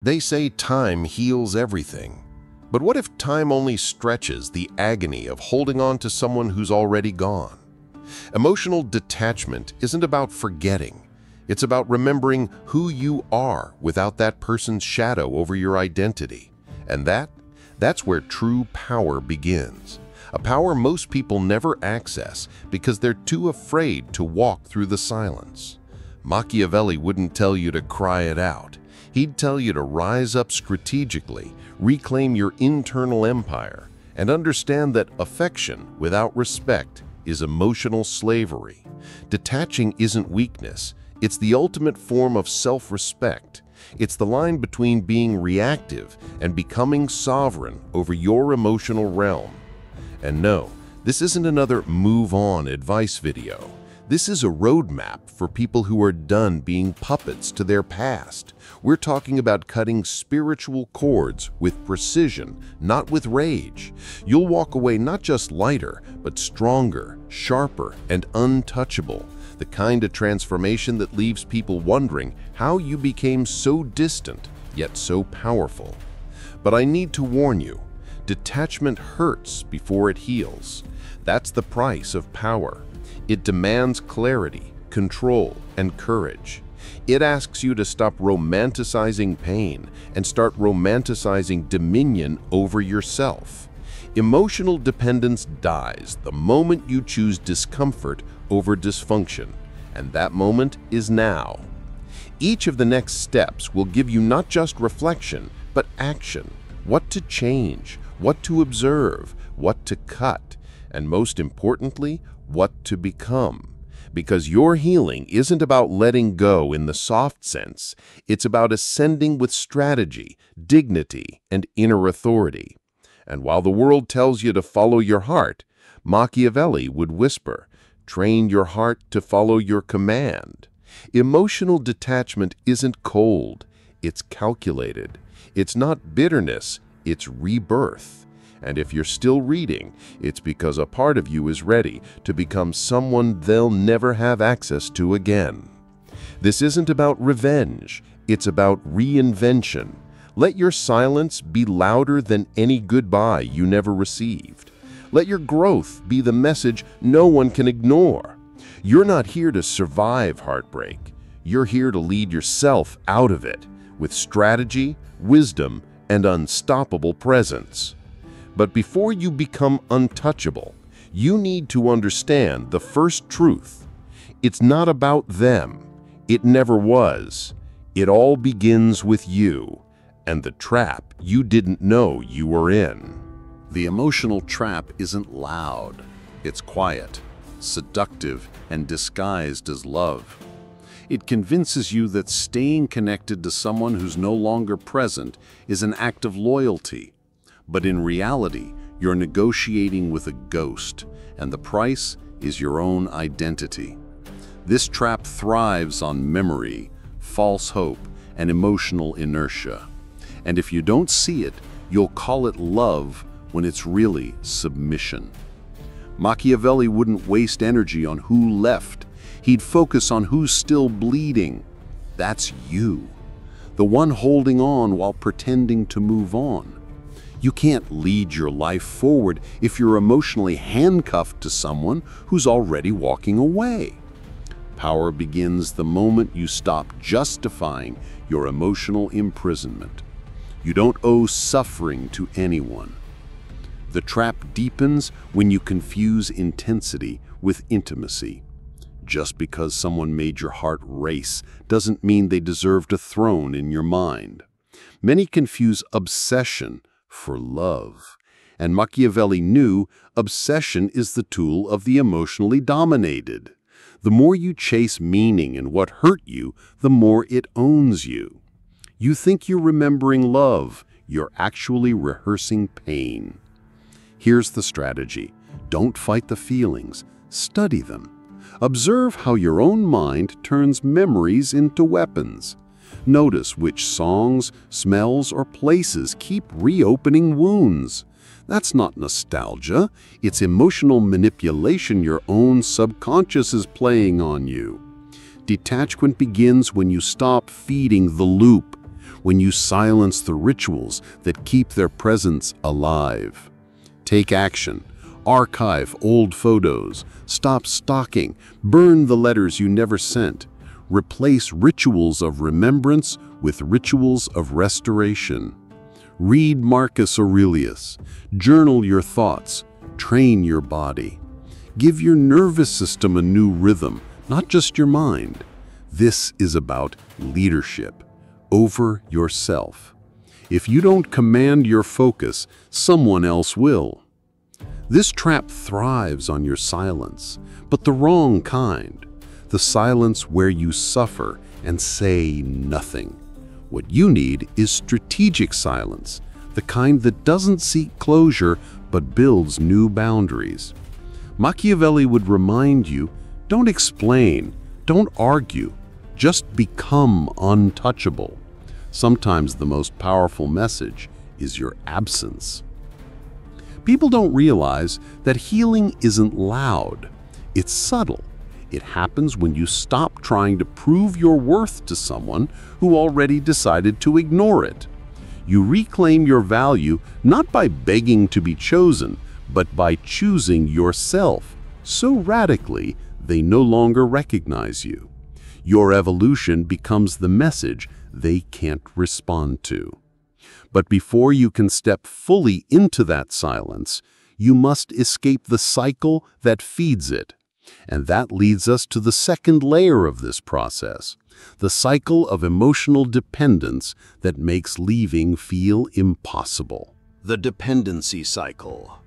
They say time heals everything. But what if time only stretches the agony of holding on to someone who's already gone? Emotional detachment isn't about forgetting. It's about remembering who you are without that person's shadow over your identity. And that's where true power begins. A power most people never access because they're too afraid to walk through the silence. Machiavelli wouldn't tell you to cry it out. He'd tell you to rise up strategically, reclaim your internal empire, and understand that affection without respect is emotional slavery. Detaching isn't weakness. It's the ultimate form of self-respect. It's the line between being reactive and becoming sovereign over your emotional realm. And no, this isn't another move-on advice video. This is a roadmap for people who are done being puppets to their past. We're talking about cutting spiritual cords with precision, not with rage. You'll walk away not just lighter, but stronger, sharper, and untouchable. The kind of transformation that leaves people wondering how you became so distant, yet so powerful. But I need to warn you, detachment hurts before it heals. That's the price of power. It demands clarity, control, and courage. It asks you to stop romanticizing pain and start romanticizing dominion over yourself. Emotional dependence dies the moment you choose discomfort over dysfunction, and that moment is now. Each of the next steps will give you not just reflection, but action. What to change, what to observe, what to cut, and most importantly, what to become. Because your healing isn't about letting go in the soft sense, it's about ascending with strategy, dignity, and inner authority. And while the world tells you to follow your heart, Machiavelli would whisper, train your heart to follow your command. Emotional detachment isn't cold, it's calculated. It's not bitterness, it's rebirth. And if you're still reading, it's because a part of you is ready to become someone they'll never have access to again. This isn't about revenge, it's about reinvention. Let your silence be louder than any goodbye you never received. Let your growth be the message no one can ignore. You're not here to survive heartbreak. You're here to lead yourself out of it with strategy, wisdom, and unstoppable presence. But before you become untouchable, you need to understand the first truth. It's not about them. It never was. It all begins with you and the trap you didn't know you were in. The emotional trap isn't loud. It's quiet, seductive, and disguised as love. It convinces you that staying connected to someone who's no longer present is an act of loyalty. But in reality, you're negotiating with a ghost, and the price is your own identity. This trap thrives on memory, false hope, and emotional inertia. And if you don't see it, you'll call it love when it's really submission. Machiavelli wouldn't waste energy on who left. He'd focus on who's still bleeding. That's you, the one holding on while pretending to move on. You can't lead your life forward if you're emotionally handcuffed to someone who's already walking away. Power begins the moment you stop justifying your emotional imprisonment. You don't owe suffering to anyone. The trap deepens when you confuse intensity with intimacy. Just because someone made your heart race doesn't mean they deserved a throne in your mind. Many confuse obsession for love, and Machiavelli knew obsession is the tool of the emotionally dominated. The more you chase meaning in what hurt you, the more it owns you. You think you're remembering love, you're actually rehearsing pain. Here's the strategy. Don't fight the feelings, study them. Observe how your own mind turns memories into weapons. Notice which songs, smells, or places keep reopening wounds. That's not nostalgia, it's emotional manipulation your own subconscious is playing on you. Detachment begins when you stop feeding the loop, when you silence the rituals that keep their presence alive. Take action. Archive old photos. Stop stalking. Burn the letters you never sent. Replace rituals of remembrance with rituals of restoration. Read Marcus Aurelius. Journal your thoughts. Train your body. Give your nervous system a new rhythm, not just your mind. This is about leadership over yourself. If you don't command your focus, someone else will. This trap thrives on your silence, but the wrong kind. The silence where you suffer and say nothing. What you need is strategic silence, the kind that doesn't seek closure but builds new boundaries. Machiavelli would remind you, don't explain, don't argue, just become untouchable. Sometimes the most powerful message is your absence. People don't realize that healing isn't loud. It's subtle. It happens when you stop trying to prove your worth to someone who already decided to ignore it. You reclaim your value not by begging to be chosen, but by choosing yourself so radically they no longer recognize you. Your evolution becomes the message they can't respond to. But before you can step fully into that silence, you must escape the cycle that feeds it. And that leads us to the second layer of this process, the cycle of emotional dependence that makes leaving feel impossible. The dependency cycle.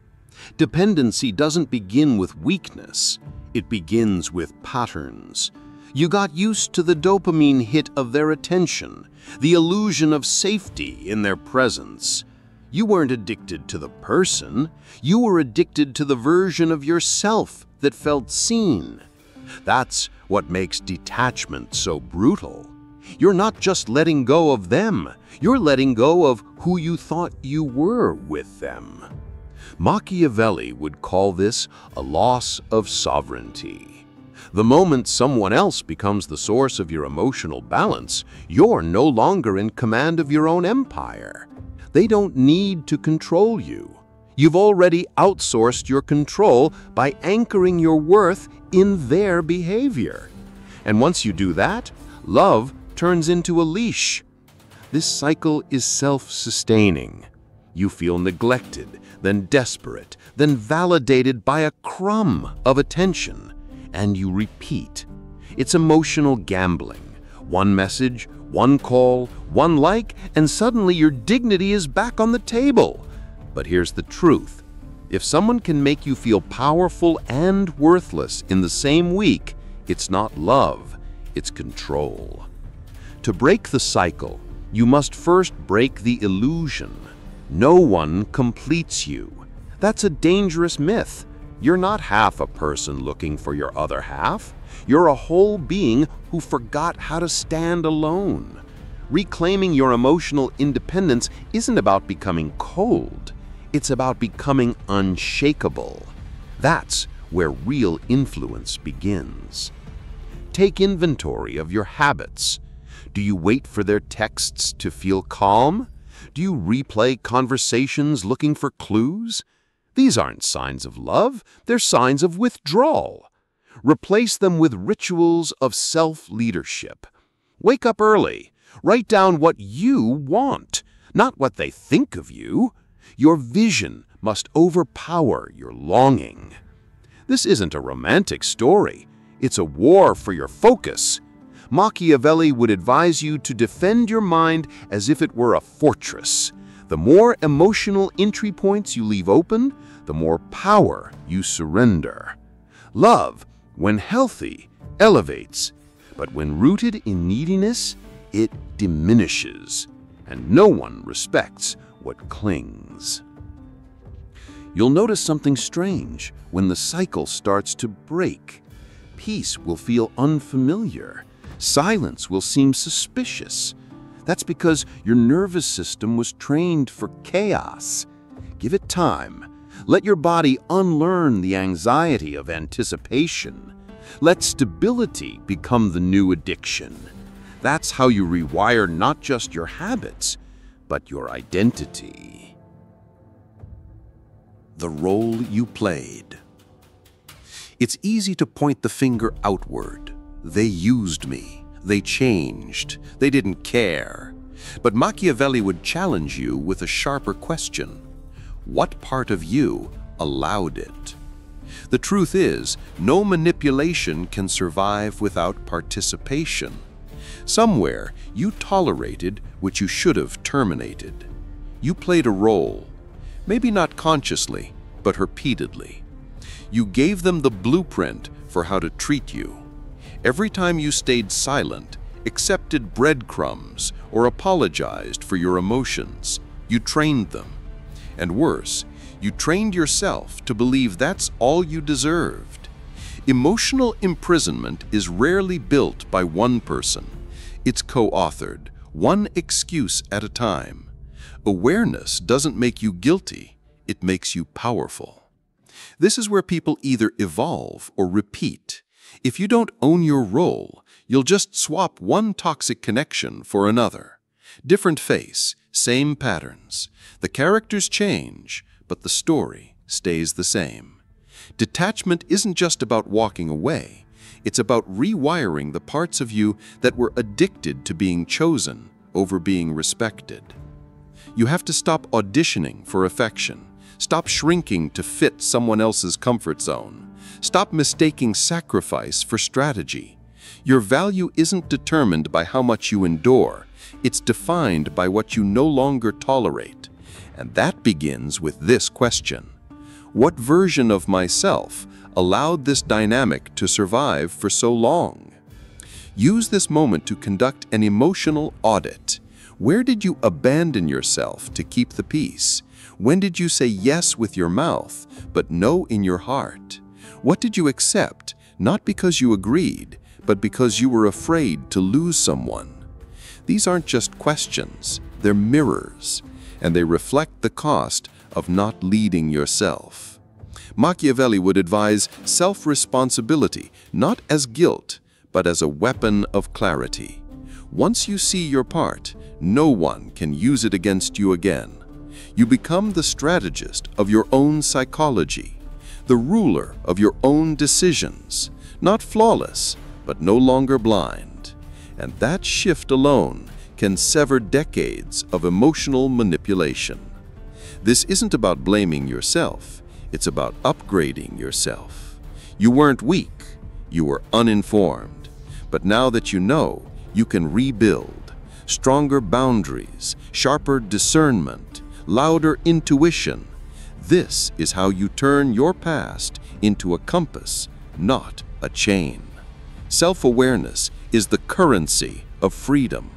Dependency doesn't begin with weakness. It begins with patterns. You got used to the dopamine hit of their attention, the illusion of safety in their presence. You weren't addicted to the person. You were addicted to the version of yourself that felt seen. That's what makes detachment so brutal. You're not just letting go of them. You're letting go of who you thought you were with them. Machiavelli would call this a loss of sovereignty. The moment someone else becomes the source of your emotional balance, you're no longer in command of your own empire. They don't need to control you. You've already outsourced your control by anchoring your worth in their behavior. And once you do that, love turns into a leash. This cycle is self-sustaining. You feel neglected, then desperate, then validated by a crumb of attention, and you repeat. It's emotional gambling. One message, one call, one like, and suddenly your dignity is back on the table. But here's the truth. If someone can make you feel powerful and worthless in the same week, it's not love, it's control. To break the cycle, you must first break the illusion. No one completes you. That's a dangerous myth. You're not half a person looking for your other half. You're a whole being who forgot how to stand alone. Reclaiming your emotional independence isn't about becoming cold. It's about becoming unshakable. That's where real influence begins. Take inventory of your habits. Do you wait for their texts to feel calm? Do you replay conversations looking for clues? These aren't signs of love, they're signs of withdrawal. Replace them with rituals of self-leadership. Wake up early. Write down what you want, not what they think of you. Your vision must overpower your longing. This isn't a romantic story. It's a war for your focus. Machiavelli would advise you to defend your mind as if it were a fortress. The more emotional entry points you leave open, the more power you surrender. Love, when healthy, elevates, but when rooted in neediness, it diminishes, and no one respects what clings. You'll notice something strange when the cycle starts to break. Peace will feel unfamiliar. Silence will seem suspicious. That's because your nervous system was trained for chaos. Give it time. Let your body unlearn the anxiety of anticipation. Let stability become the new addiction. That's how you rewire not just your habits, but your identity. The role you played. It's easy to point the finger outward. They used me. They changed. They didn't care. But Machiavelli would challenge you with a sharper question. What part of you allowed it? The truth is, no manipulation can survive without participation. Somewhere, you tolerated what you should have terminated. You played a role, maybe not consciously, but repeatedly. You gave them the blueprint for how to treat you. Every time you stayed silent, accepted breadcrumbs, or apologized for your emotions, you trained them. And worse, you trained yourself to believe that's all you deserved. Emotional imprisonment is rarely built by one person. It's co-authored, one excuse at a time. Awareness doesn't make you guilty, it makes you powerful. This is where people either evolve or repeat. If you don't own your role, you'll just swap one toxic connection for another. Different face, same patterns. The characters change, but the story stays the same. Detachment isn't just about walking away. It's about rewiring the parts of you that were addicted to being chosen over being respected. You have to stop auditioning for affection. Stop shrinking to fit someone else's comfort zone. Stop mistaking sacrifice for strategy. Your value isn't determined by how much you endure. It's defined by what you no longer tolerate. And that begins with this question. What version of myself allowed this dynamic to survive for so long? Use this moment to conduct an emotional audit. Where did you abandon yourself to keep the peace? When did you say yes with your mouth, but no in your heart? What did you accept, not because you agreed, but because you were afraid to lose someone? These aren't just questions, they're mirrors, and they reflect the cost of not leading yourself. Machiavelli would advise self-responsibility not as guilt, but as a weapon of clarity. Once you see your part, no one can use it against you again. You become the strategist of your own psychology, the ruler of your own decisions, not flawless, but no longer blind. And that shift alone can sever decades of emotional manipulation. This isn't about blaming yourself. It's about upgrading yourself. You weren't weak, you were uninformed. But now that you know, you can rebuild. Stronger boundaries, sharper discernment, louder intuition. This is how you turn your past into a compass, not a chain. Self-awareness is the currency of freedom.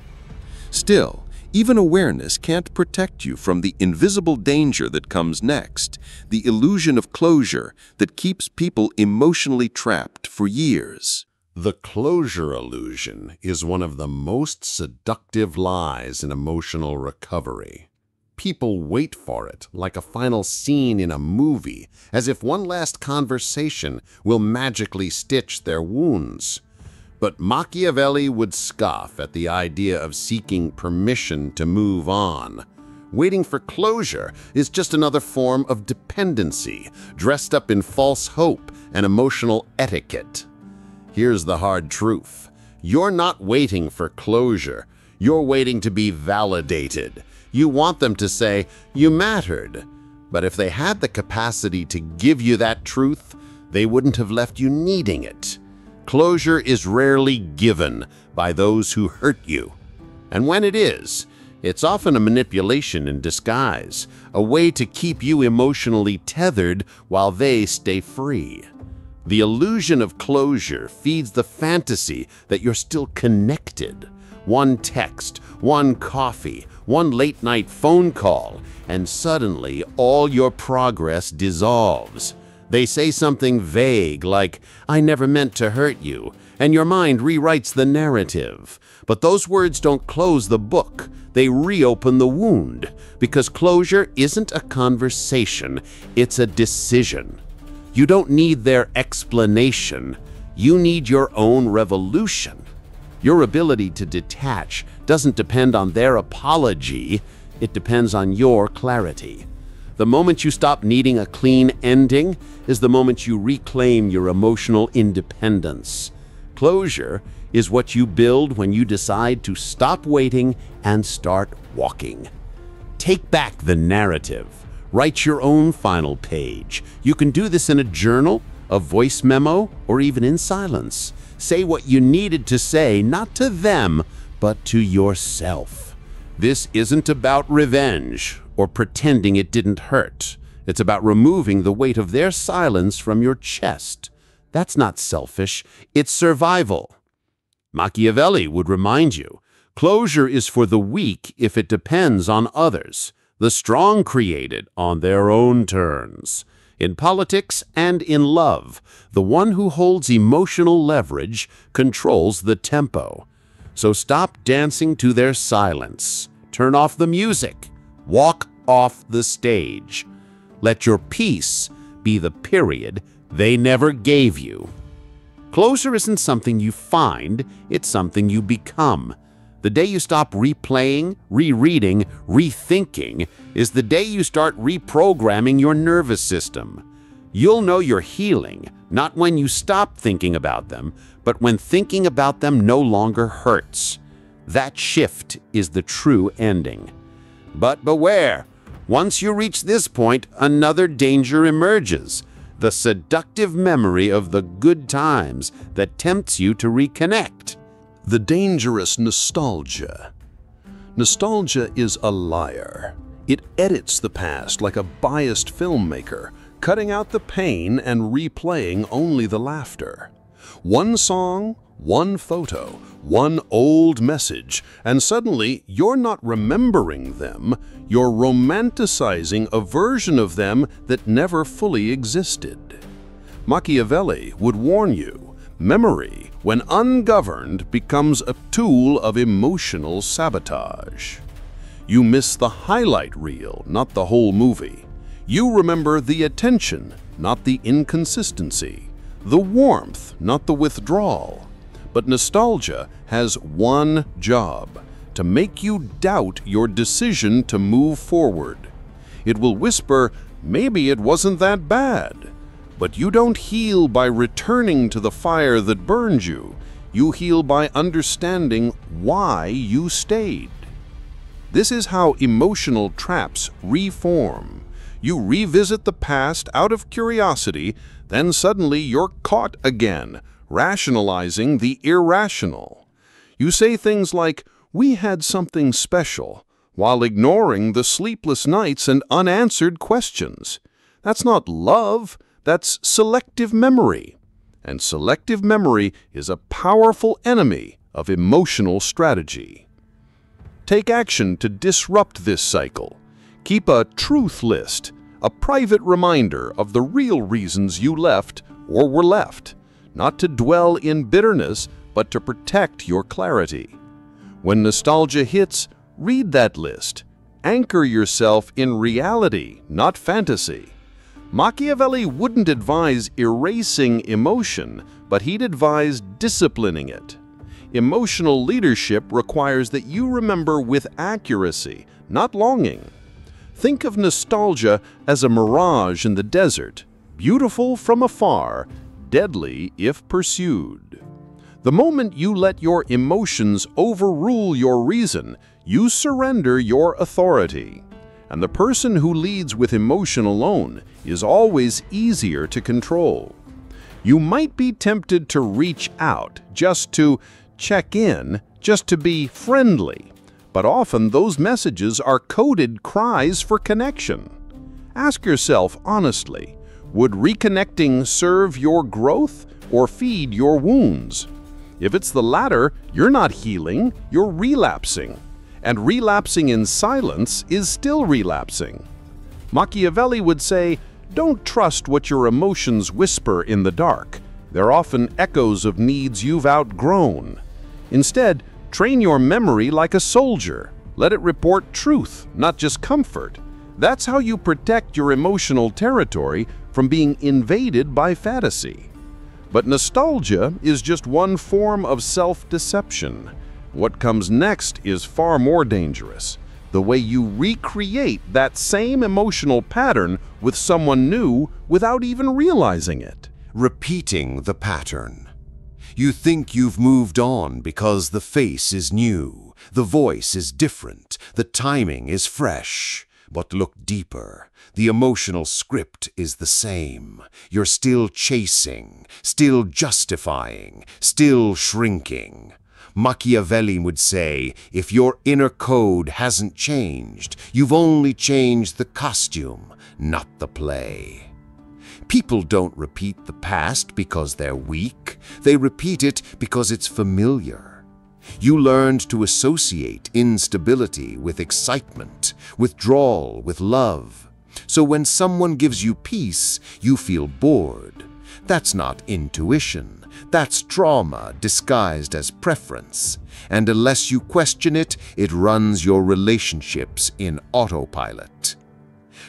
Still, even awareness can't protect you from the invisible danger that comes next, the illusion of closure that keeps people emotionally trapped for years. The closure illusion is one of the most seductive lies in emotional recovery. People wait for it like a final scene in a movie, as if one last conversation will magically stitch their wounds. But Machiavelli would scoff at the idea of seeking permission to move on. Waiting for closure is just another form of dependency, dressed up in false hope and emotional etiquette. Here's the hard truth. You're not waiting for closure. You're waiting to be validated. You want them to say, "You mattered." But if they had the capacity to give you that truth, they wouldn't have left you needing it. Closure is rarely given by those who hurt you. And when it is, it's often a manipulation in disguise, a way to keep you emotionally tethered while they stay free. The illusion of closure feeds the fantasy that you're still connected. One text, one coffee, one late-night phone call, and suddenly all your progress dissolves. They say something vague like, "I never meant to hurt you," and your mind rewrites the narrative. But those words don't close the book. They reopen the wound, because closure isn't a conversation, it's a decision. You don't need their explanation. You need your own revolution. Your ability to detach doesn't depend on their apology, it depends on your clarity. The moment you stop needing a clean ending is the moment you reclaim your emotional independence. Closure is what you build when you decide to stop waiting and start walking. Take back the narrative. Write your own final page. You can do this in a journal, a voice memo, or even in silence. Say what you needed to say, not to them, but to yourself. This isn't about revenge or pretending it didn't hurt. It's about removing the weight of their silence from your chest. That's not selfish, it's survival. Machiavelli would remind you, closure is for the weak if it depends on others. The strong create it on their own terms. In politics and in love, the one who holds emotional leverage controls the tempo. So stop dancing to their silence. Turn off the music. Walk off the stage. Let your peace be the period they never gave you. Closure isn't something you find, it's something you become. The day you stop replaying, rereading, rethinking is the day you start reprogramming your nervous system. You'll know you're healing, not when you stop thinking about them, but when thinking about them no longer hurts. That shift is the true ending. But beware, once you reach this point, another danger emerges. The seductive memory of the good times that tempts you to reconnect. The dangerous nostalgia. Nostalgia is a liar. It edits the past like a biased filmmaker, cutting out the pain and replaying only the laughter. One song, one photo, one old message, and suddenly you're not remembering them, you're romanticizing a version of them that never fully existed. Machiavelli would warn you, memory, when ungoverned, becomes a tool of emotional sabotage. You miss the highlight reel, not the whole movie. You remember the attention, not the inconsistency, the warmth, not the withdrawal. But nostalgia has one job, to make you doubt your decision to move forward. It will whisper, maybe it wasn't that bad. But you don't heal by returning to the fire that burned you. You heal by understanding why you stayed. This is how emotional traps reform. You revisit the past out of curiosity, then suddenly you're caught again, rationalizing the irrational. You say things like, "We had something special," while ignoring the sleepless nights and unanswered questions. That's not love, that's selective memory. And selective memory is a powerful enemy of emotional strategy. Take action to disrupt this cycle. Keep a truth list, a private reminder of the real reasons you left or were left, not to dwell in bitterness, but to protect your clarity. When nostalgia hits, read that list. Anchor yourself in reality, not fantasy. Machiavelli wouldn't advise erasing emotion, but he'd advise disciplining it. Emotional leadership requires that you remember with accuracy, not longing. Think of nostalgia as a mirage in the desert, beautiful from afar, deadly if pursued. The moment you let your emotions overrule your reason, you surrender your authority. And the person who leads with emotion alone is always easier to control. You might be tempted to reach out, just to check in, just to be friendly. But often those messages are coded cries for connection. Ask yourself honestly, would reconnecting serve your growth or feed your wounds? If it's the latter, you're not healing, you're relapsing. And relapsing in silence is still relapsing. Machiavelli would say, don't trust what your emotions whisper in the dark. They're often echoes of needs you've outgrown. Instead, train your memory like a soldier. Let it report truth, not just comfort. That's how you protect your emotional territory from being invaded by fantasy. But nostalgia is just one form of self-deception. What comes next is far more dangerous. The way you recreate that same emotional pattern with someone new without even realizing it. Repeating the pattern. You think you've moved on because the face is new, the voice is different, the timing is fresh. But look deeper. The emotional script is the same. You're still chasing, still justifying, still shrinking. Machiavelli would say, if your inner code hasn't changed, you've only changed the costume, not the play. People don't repeat the past because they're weak. They repeat it because it's familiar. You learned to associate instability with excitement, withdrawal with love. So when someone gives you peace, you feel bored. That's not intuition. That's trauma disguised as preference. And unless you question it, it runs your relationships in autopilot.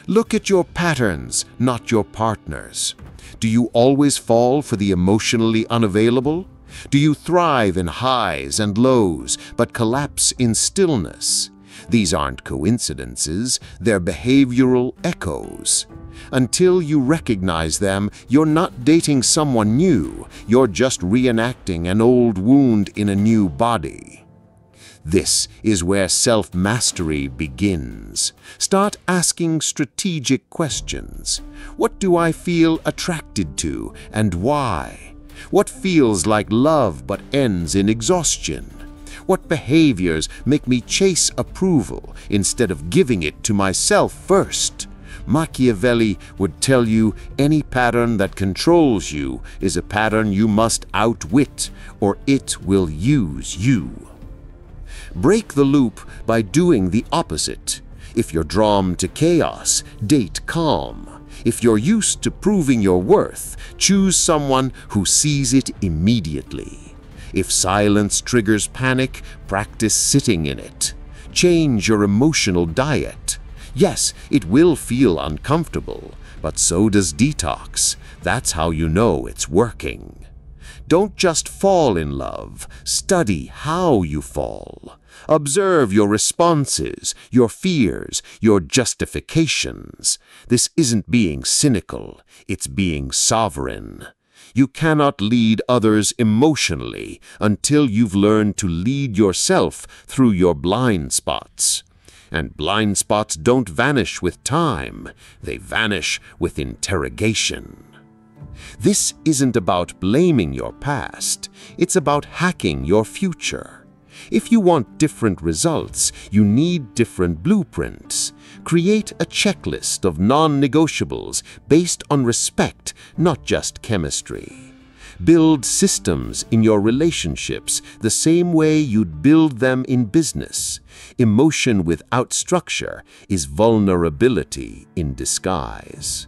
Look at your patterns, not your partners. Do you always fall for the emotionally unavailable? Do you thrive in highs and lows, but collapse in stillness? These aren't coincidences, they're behavioral echoes. Until you recognize them, you're not dating someone new, you're just reenacting an old wound in a new body. This is where self-mastery begins. Start asking strategic questions. What do I feel attracted to and why? What feels like love but ends in exhaustion? What behaviors make me chase approval instead of giving it to myself first? Machiavelli would tell you any pattern that controls you is a pattern you must outwit, or it will use you. Break the loop by doing the opposite. If you're drawn to chaos, date calm. If you're used to proving your worth, choose someone who sees it immediately. If silence triggers panic, practice sitting in it. Change your emotional diet. Yes, it will feel uncomfortable, but so does detox. That's how you know it's working. Don't just fall in love, study how you fall. Observe your responses, your fears, your justifications. This isn't being cynical, it's being sovereign. You cannot lead others emotionally until you've learned to lead yourself through your blind spots. And blind spots don't vanish with time, they vanish with interrogation. This isn't about blaming your past, it's about hacking your future. If you want different results, you need different blueprints. Create a checklist of non-negotiables based on respect, not just chemistry. Build systems in your relationships the same way you'd build them in business. Emotion without structure is vulnerability in disguise.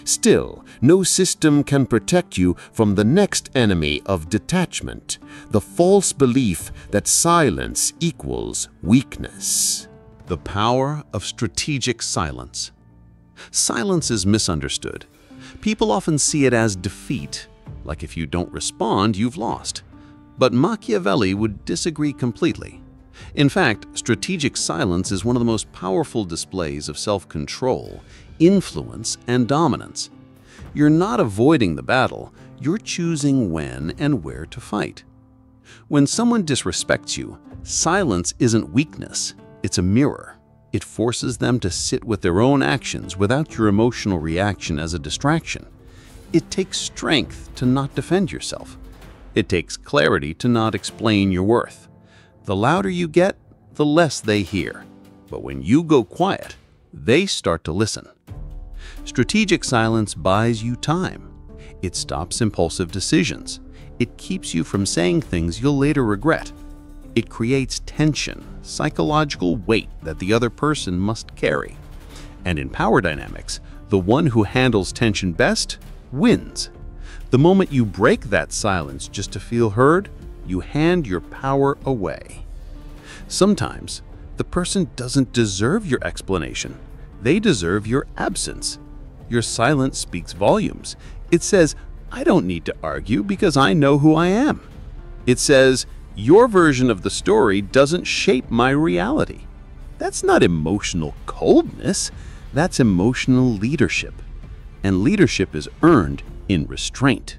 Still, no system can protect you from the next enemy of detachment, the false belief that silence equals weakness. The power of strategic silence. Silence is misunderstood. People often see it as defeat, like if you don't respond, you've lost. But Machiavelli would disagree completely. In fact, strategic silence is one of the most powerful displays of self-control, influence, and dominance. You're not avoiding the battle, you're choosing when and where to fight. When someone disrespects you, silence isn't weakness, it's a mirror. It forces them to sit with their own actions without your emotional reaction as a distraction. It takes strength to not defend yourself. It takes clarity to not explain your worth. The louder you get, the less they hear. But when you go quiet, they start to listen. Strategic silence buys you time. It stops impulsive decisions. It keeps you from saying things you'll later regret. It creates tension, psychological weight that the other person must carry. And in power dynamics, the one who handles tension best wins. The moment you break that silence just to feel heard, you hand your power away. Sometimes, the person doesn't deserve your explanation. They deserve your absence. Your silence speaks volumes. It says, I don't need to argue because I know who I am. It says, your version of the story doesn't shape my reality. That's not emotional coldness, that's emotional leadership. And leadership is earned in restraint.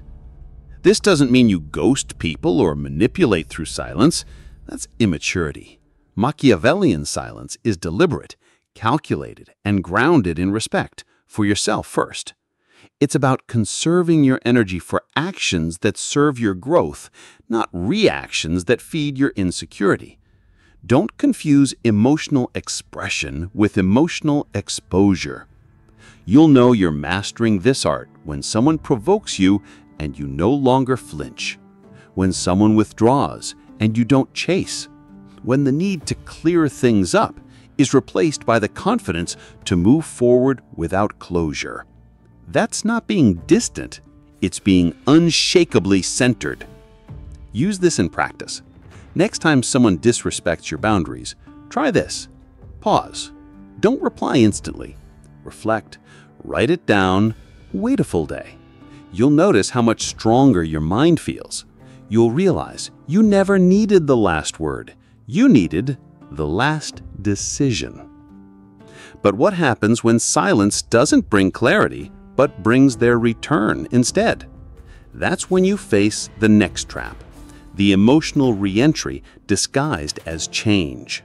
This doesn't mean you ghost people or manipulate through silence. That's immaturity. Machiavellian silence is deliberate, calculated, and grounded in respect for yourself first. It's about conserving your energy for actions that serve your growth, not reactions that feed your insecurity. Don't confuse emotional expression with emotional exposure. You'll know you're mastering this art when someone provokes you and you no longer flinch, when someone withdraws and you don't chase, when the need to clear things up is replaced by the confidence to move forward without closure. That's not being distant, it's being unshakably centered. Use this in practice. Next time someone disrespects your boundaries, try this. Pause. Don't reply instantly. Reflect, write it down, wait a full day. You'll notice how much stronger your mind feels. You'll realize you never needed the last word. You needed the last decision. But what happens when silence doesn't bring clarity, but brings their return instead? That's when you face the next trap, the emotional re-entry disguised as change.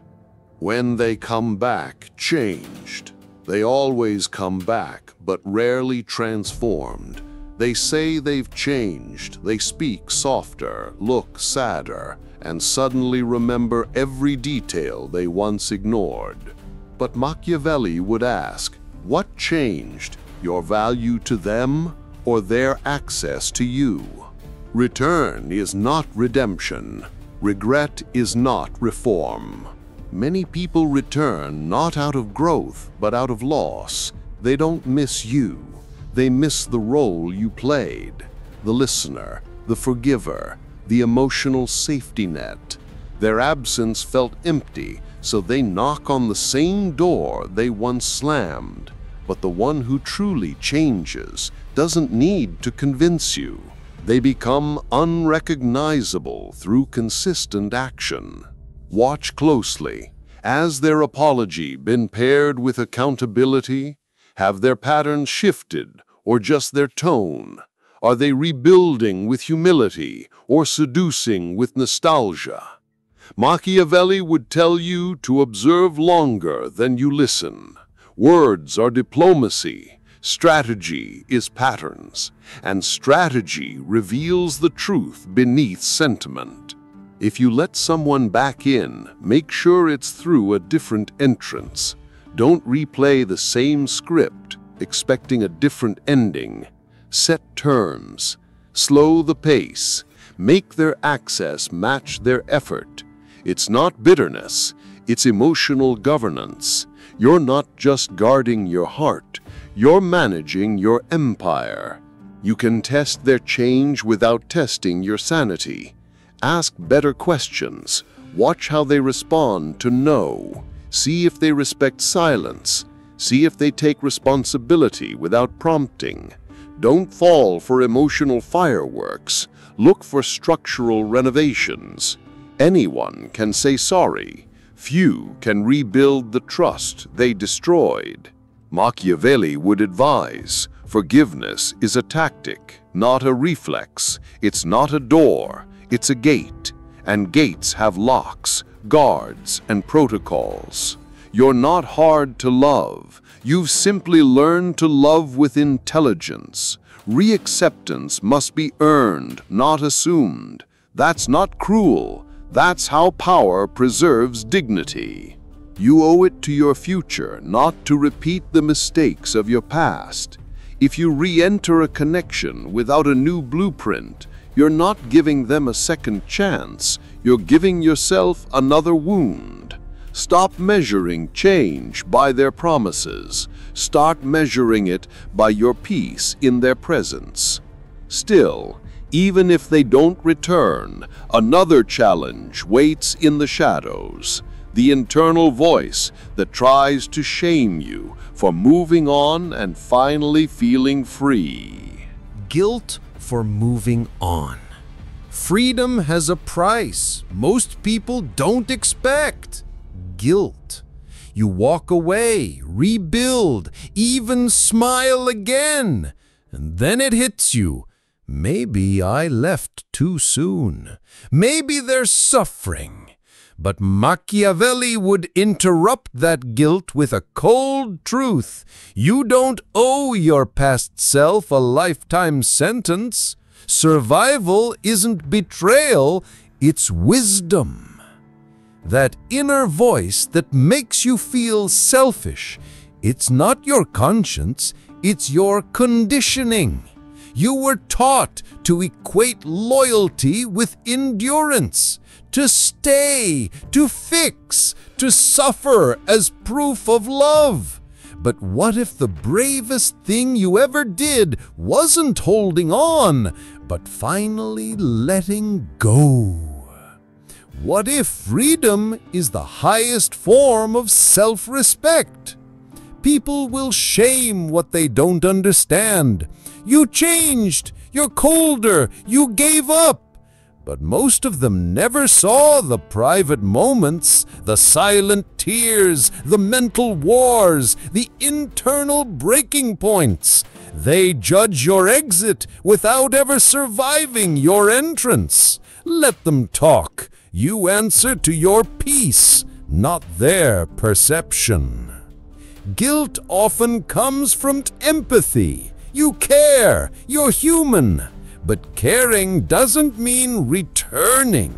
When they come back, changed. They always come back, but rarely transformed. They say they've changed, they speak softer, look sadder, and suddenly remember every detail they once ignored. But Machiavelli would ask, what changed? Your value to them or their access to you? Return is not redemption. Regret is not reform. Many people return not out of growth, but out of loss. They don't miss you. They miss the role you played, the listener, the forgiver, the emotional safety net. Their absence felt empty, so they knock on the same door they once slammed. But the one who truly changes doesn't need to convince you. They become unrecognizable through consistent action. Watch closely. Has their apology been paired with accountability? Have their patterns shifted, or just their tone? Are they rebuilding with humility or seducing with nostalgia? Machiavelli would tell you to observe longer than you listen. Words are diplomacy, strategy is patterns, and strategy reveals the truth beneath sentiment. If you let someone back in, make sure it's through a different entrance. Don't replay the same script, expecting a different ending. Set terms, slow the pace, make their access match their effort. It's not bitterness, it's emotional governance. You're not just guarding your heart, you're managing your empire. You can test their change without testing your sanity. Ask better questions. Watch how they respond to no. See if they respect silence. See if they take responsibility without prompting. Don't fall for emotional fireworks. Look for structural renovations. Anyone can say sorry. Few can rebuild the trust they destroyed. Machiavelli would advise, forgiveness is a tactic, not a reflex. It's not a door, it's a gate. And gates have locks, guards, and protocols. You're not hard to love. You've simply learned to love with intelligence. Reacceptance must be earned, not assumed. That's not cruel. That's how power preserves dignity. You owe it to your future not to repeat the mistakes of your past. If you re-enter a connection without a new blueprint, you're not giving them a second chance. You're giving yourself another wound. Stop measuring change by their promises. Start measuring it by your peace in their presence. Still, even if they don't return, another challenge waits in the shadows. The internal voice that tries to shame you for moving on and finally feeling free. Guilt for moving on. Freedom has a price most people don't expect: guilt. You walk away, rebuild, even smile again, and then it hits you. Maybe I left too soon. Maybe there's suffering. But Machiavelli would interrupt that guilt with a cold truth. You don't owe your past self a lifetime sentence. Survival isn't betrayal, it's wisdom. That inner voice that makes you feel selfish, it's not your conscience, it's your conditioning. You were taught to equate loyalty with endurance, to stay, to fix, to suffer as proof of love. But what if the bravest thing you ever did wasn't holding on, but finally letting go? What if freedom is the highest form of self-respect? People will shame what they don't understand. You changed, you're colder, you gave up. But most of them never saw the private moments, the silent tears, the mental wars, the internal breaking points. They judge your exit without ever surviving your entrance. Let them talk. You answer to your peace, not their perception. Guilt often comes from empathy. You care, you're human. But caring doesn't mean returning.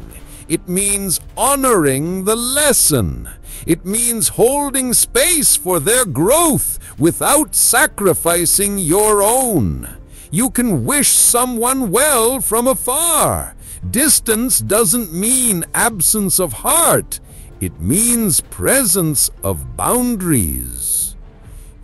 It means honoring the lesson. It means holding space for their growth without sacrificing your own. You can wish someone well from afar. Distance doesn't mean absence of heart. It means presence of boundaries.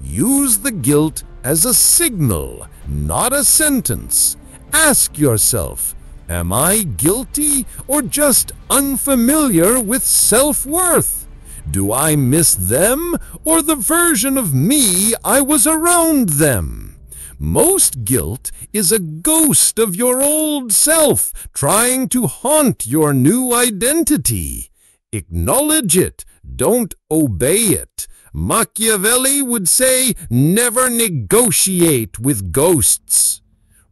Use the guilt as a signal, not a sentence. Ask yourself, am I guilty or just unfamiliar with self-worth? Do I miss them or the version of me I was around them? Most guilt is a ghost of your old self trying to haunt your new identity. Acknowledge it, don't obey it. Machiavelli would say, never negotiate with ghosts.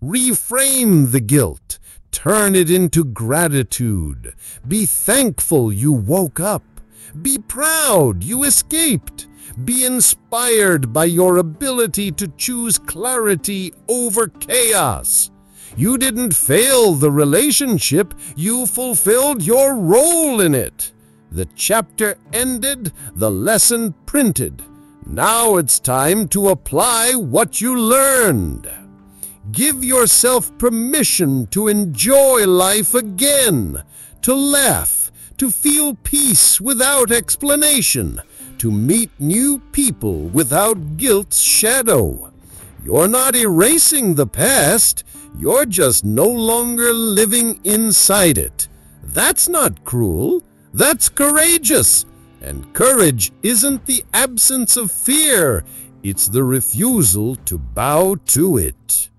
Reframe the guilt. Turn it into gratitude. Be thankful you woke up. Be proud you escaped. Be inspired by your ability to choose clarity over chaos. You didn't fail the relationship, you fulfilled your role in it. The chapter ended, the lesson printed. Now it's time to apply what you learned. Give yourself permission to enjoy life again, to laugh, to feel peace without explanation, to meet new people without guilt's shadow. You're not erasing the past, you're just no longer living inside it. That's not cruel, that's courageous. And courage isn't the absence of fear, it's the refusal to bow to it.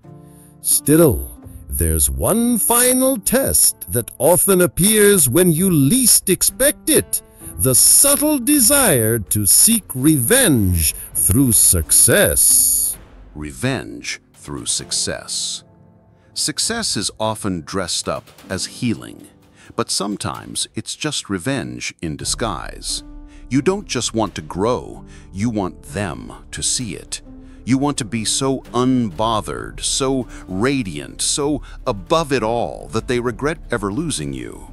Still, there's one final test that often appears when you least expect it, the subtle desire to seek revenge through success. Revenge through success. Success is often dressed up as healing, but sometimes it's just revenge in disguise. You don't just want to grow, you want them to see it. You want to be so unbothered, so radiant, so above it all that they regret ever losing you.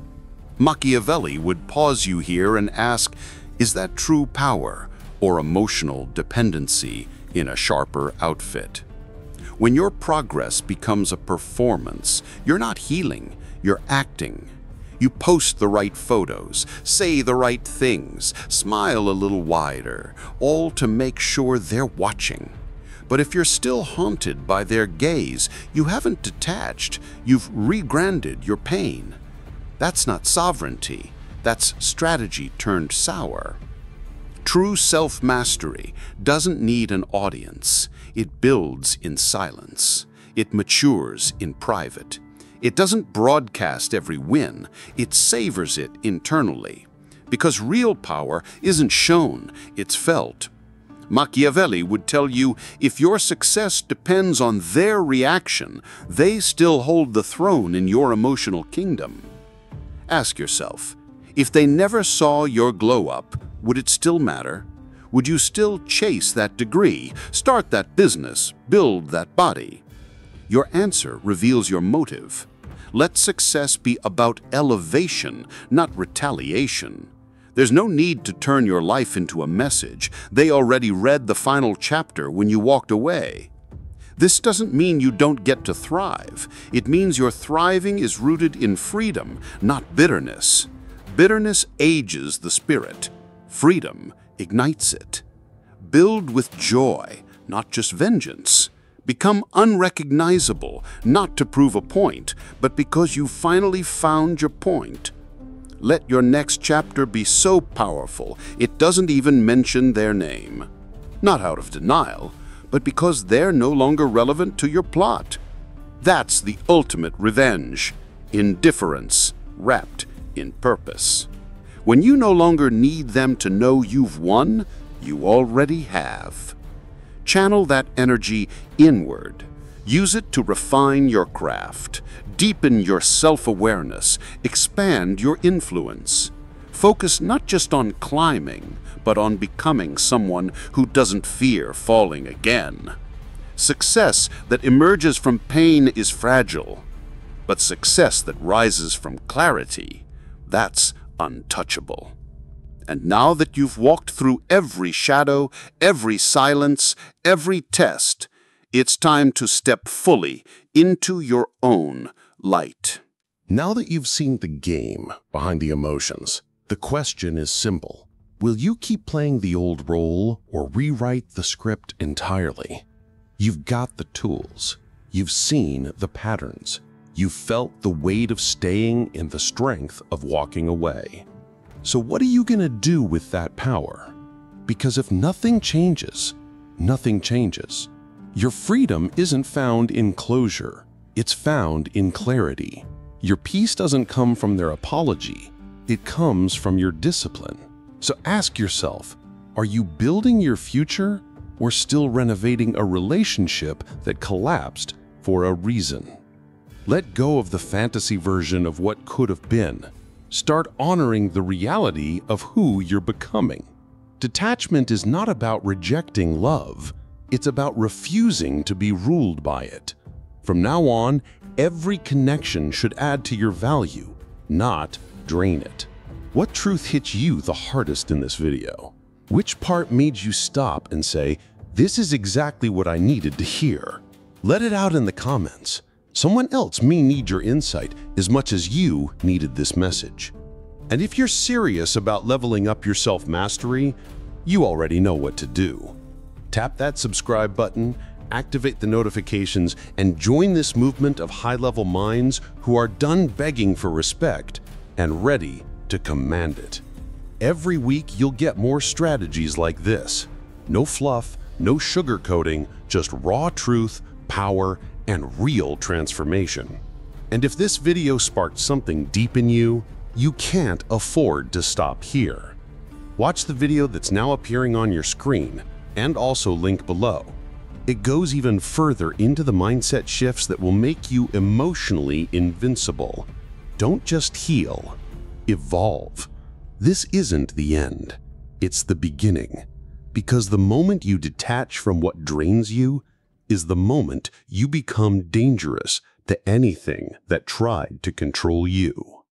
Machiavelli would pause you here and ask, is that true power or emotional dependency in a sharper outfit? When your progress becomes a performance, you're not healing, you're acting. You post the right photos, say the right things, smile a little wider, all to make sure they're watching. But if you're still haunted by their gaze, you haven't detached, you've rebranded your pain. That's not sovereignty, that's strategy turned sour. True self-mastery doesn't need an audience, it builds in silence. It matures in private. It doesn't broadcast every win, it savors it internally. Because real power isn't shown, it's felt. Machiavelli would tell you if your success depends on their reaction, they still hold the throne in your emotional kingdom. Ask yourself, if they never saw your glow up, would it still matter? Would you still chase that degree, start that business, build that body? Your answer reveals your motive. Let success be about elevation, not retaliation. There's no need to turn your life into a message. They already read the final chapter when you walked away. This doesn't mean you don't get to thrive. It means your thriving is rooted in freedom, not bitterness. Bitterness ages the spirit. Freedom ignites it. Build with joy, not just vengeance. Become unrecognizable, not to prove a point, but because you finally found your point. Let your next chapter be so powerful, it doesn't even mention their name. Not out of denial, but because they're no longer relevant to your plot. That's the ultimate revenge. Indifference wrapped in purpose. When you no longer need them to know you've won, you already have. Channel that energy inward. Use it to refine your craft, deepen your self-awareness, expand your influence. Focus not just on climbing, but on becoming someone who doesn't fear falling again. Success that emerges from pain is fragile, but success that rises from clarity, that's untouchable. And now that you've walked through every shadow, every silence, every test, it's time to step fully into your own light. Now that you've seen the game behind the emotions, the question is simple. Will you keep playing the old role or rewrite the script entirely? You've got the tools. You've seen the patterns. You've felt the weight of staying and the strength of walking away. So what are you going to do with that power? Because if nothing changes, nothing changes. Your freedom isn't found in closure. It's found in clarity. Your peace doesn't come from their apology. It comes from your discipline. So ask yourself, are you building your future or still renovating a relationship that collapsed for a reason? Let go of the fantasy version of what could have been. Start honoring the reality of who you're becoming. Detachment is not about rejecting love. It's about refusing to be ruled by it. From now on, every connection should add to your value, not drain it. What truth hit you the hardest in this video? Which part made you stop and say, this is exactly what I needed to hear? Let it out in the comments. Someone else may need your insight as much as you needed this message. And if you're serious about leveling up your self-mastery, you already know what to do. Tap that subscribe button, activate the notifications, and join this movement of high-level minds who are done begging for respect and ready to command it. Every week, you'll get more strategies like this. No fluff, no sugarcoating, just raw truth, power, and real transformation. And if this video sparked something deep in you, you can't afford to stop here. Watch the video that's now appearing on your screen and also linked below. It goes even further into the mindset shifts that will make you emotionally invincible. Don't just heal, evolve. This isn't the end, it's the beginning. Because the moment you detach from what drains you is the moment you become dangerous to anything that tried to control you.